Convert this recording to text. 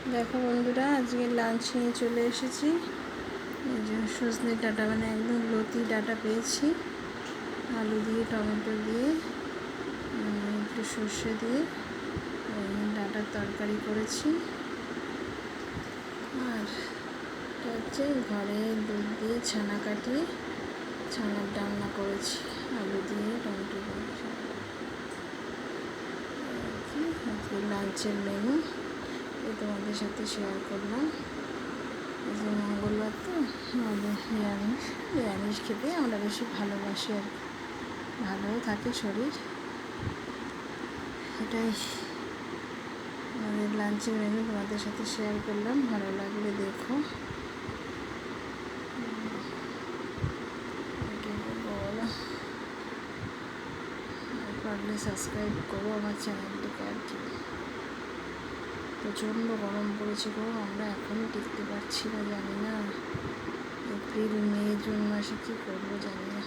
দেখো বন্ধুরা, আজকে লাঞ্চ নিয়ে চলে এসেছি। এই যে সজনে ডাঁটা, মানে একদম লতি ডাঁটা পেয়েছি, আলু দিয়ে টমেটো দিয়ে একটু সর্ষে দিয়ে ডাঁটার তরকারি করেছি। আর এটা হচ্ছে ঘরে দুধ দিয়ে ছানা কাটিয়ে ছানার ডালনা করেছি, আলু দিয়ে টমেটো দিয়ে। আজকে লাঞ্চের মেনু তোমাদের সাথে শেয়ার করলাম। যে মঙ্গলবার তো আমাদের নিরামিষ খেতে আমরা বেশি ভালোবাসি, আর ভালোও থাকে শরীর। এটাই আমাদের লাঞ্চের মেনু তোমাদের সাথে শেয়ার করলাম। ভালো লাগলে দেখো, বলো, পারলে সাবস্ক্রাইব করো আমার চ্যানেলটিকে। আর কি প্রচণ্ড গরম পড়েছে গো, আমরা এখনও টিকতে পারছি না। জানি না এপ্রিল মে জুন মাসে কী করবো জানি না।